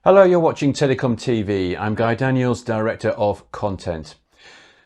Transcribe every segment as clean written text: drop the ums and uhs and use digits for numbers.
Hello, you're watching TelecomTV. I'm Guy Daniels, Director of Content.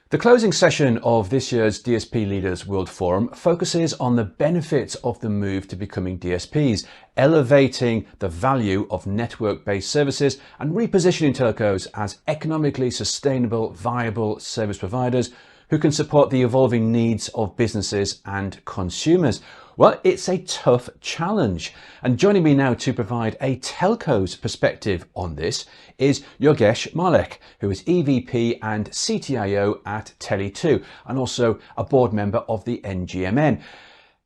The closing session of this year's DSP Leaders World Forum focuses on the benefits of the move to becoming DSPs, elevating the value of network-based services and repositioning telcos as economically sustainable, viable service providers who can support the evolving needs of businesses and consumers. Well, it's a tough challenge. And joining me now to provide a telco's perspective on this is Yogesh Malik, who is EVP and CTIO at Tele2 and also a board member of the NGMN.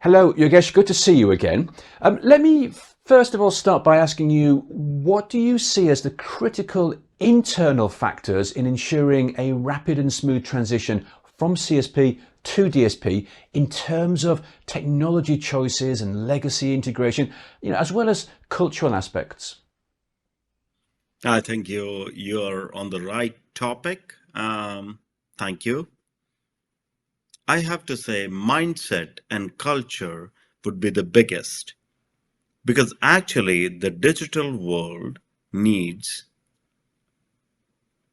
Hello, Yogesh, good to see you again. Let me first of all start by asking you, what do you see as the critical internal factors in ensuring a rapid and smooth transition from CSP to DSP in terms of technology choices and legacy integration, as well as cultural aspects? I think you're on the right topic. Thank you. I have to say mindset and culture would be the biggest, because actually the digital world needs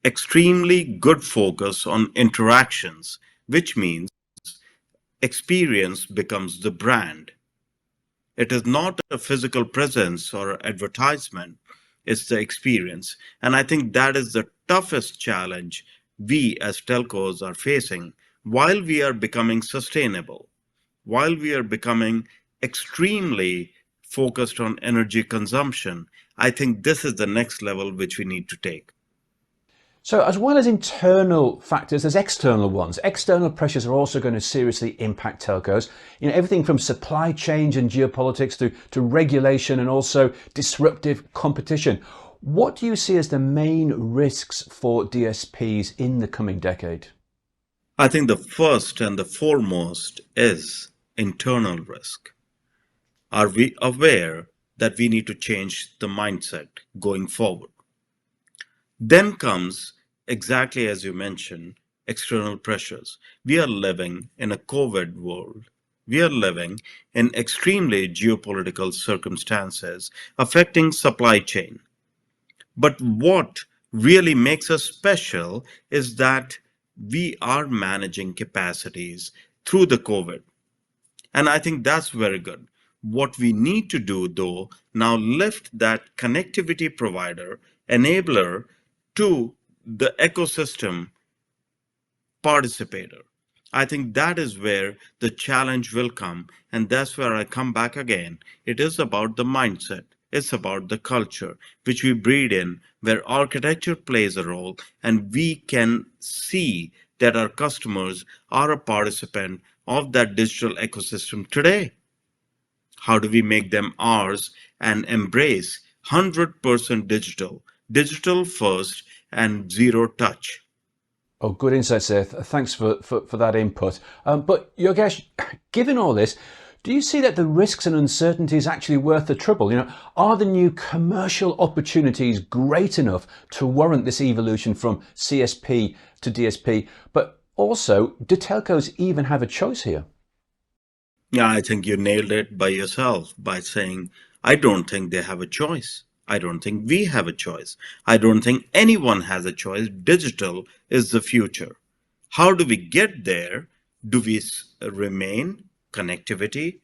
extremely good focus on interactions, which means experience becomes the brand. It is not a physical presence or advertisement, it's the experience. And I think that is the toughest challenge we as telcos are facing while we are becoming sustainable, while we are becoming extremely focused on energy consumption. I think this is the next level which we need to take. So as well as internal factors, there's external ones. External pressures are also going to seriously impact telcos. Everything from supply chain and geopolitics to regulation and also disruptive competition. What do you see as the main risks for DSPs in the coming decade? I think the first and the foremost is internal risk. Are we aware that we need to change the mindset going forward? Then comes, exactly as you mentioned, external pressures. We are living in a COVID world. We are living in extremely geopolitical circumstances affecting supply chain. But what really makes us special is that we are managing capacities through the COVID. And I think that's very good. What we need to do, though, now lift that connectivity provider, enabler, to the ecosystem participator. I think that is where the challenge will come, and that's where I come back again. It is about the mindset. It's about the culture which we breed in, where architecture plays a role, and we can see that our customers are a participant of that digital ecosystem today. How do we make them ours and embrace 100% digital, digital first, and zero touch? Oh, good insights there. Thanks for that input. But Yogesh, given all this, do you see that the risks and uncertainties actually worth the trouble? Are the new commercial opportunities great enough to warrant this evolution from CSP to DSP? But also, do telcos even have a choice here? Yeah, I think you nailed it by yourself by saying, I don't think they have a choice. I don't think we have a choice. I don't think anyone has a choice. Digital is the future. How do we get there? Do we remain connectivity,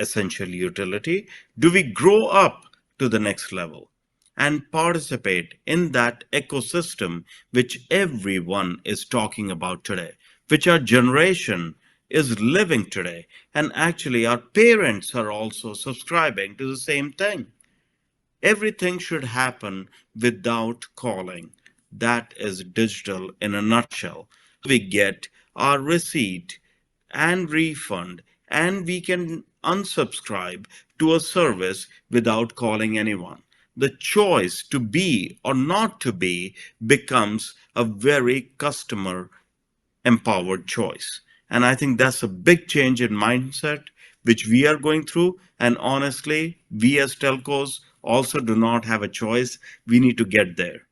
essential utility? Do we grow up to the next level and participate in that ecosystem which everyone is talking about today, which our generation is living today? And actually, our parents are also subscribing to the same thing. Everything should happen without calling. That is digital in a nutshell. We get our receipt and refund, and we can unsubscribe to a service without calling anyone. The choice to be or not to be becomes a very customer empowered choice. And I think that's a big change in mindset which we are going through. And honestly, we as telcos also do not have a choice. We need to get there.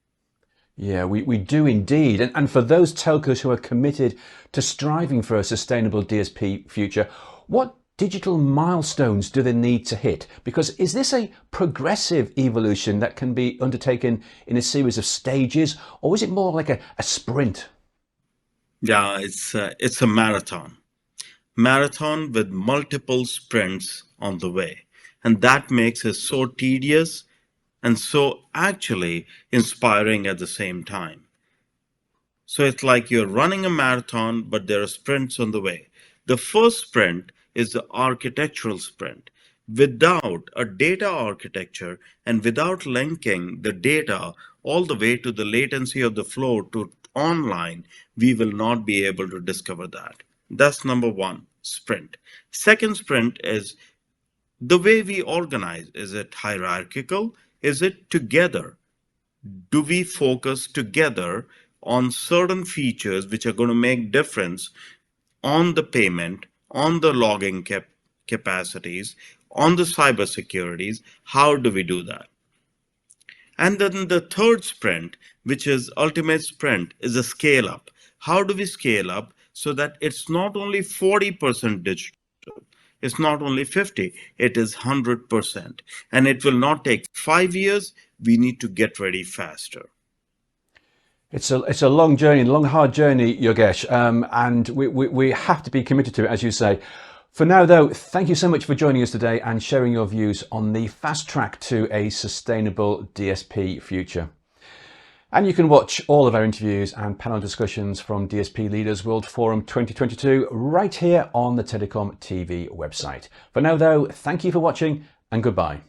Yeah, we do indeed. And for those telcos who are committed to striving for a sustainable DSP future, what digital milestones do they need to hit? Because is this a progressive evolution that can be undertaken in a series of stages, or is it more like a sprint? Yeah, it's a marathon with multiple sprints on the way. And that makes it so tedious and so actually inspiring at the same time. So it's like you're running a marathon, but there are sprints on the way. The first sprint is the architectural sprint. Without a data architecture and without linking the data all the way to the latency of the flow to online, we will not be able to discover that. That's number one sprint. Second sprint is the way we organize. Is it hierarchical? Is it together? Do we focus together on certain features which are going to make difference on the payment, on the logging capacities, on the cyber securities? How do we do that? And then the third sprint, which is ultimate sprint, is a scale up. How do we scale up so that it's not only 40% digital, it's not only 50, it is 100%. And it will not take 5 years. We need to get ready faster. It's a long journey, long hard journey, Yogesh, and we have to be committed to it, as you say. For now, though, thank you so much for joining us today and sharing your views on the fast track to a sustainable DSP future. And you can watch all of our interviews and panel discussions from DSP Leaders World Forum 2022 right here on the TelecomTV website. For now, though, thank you for watching and goodbye.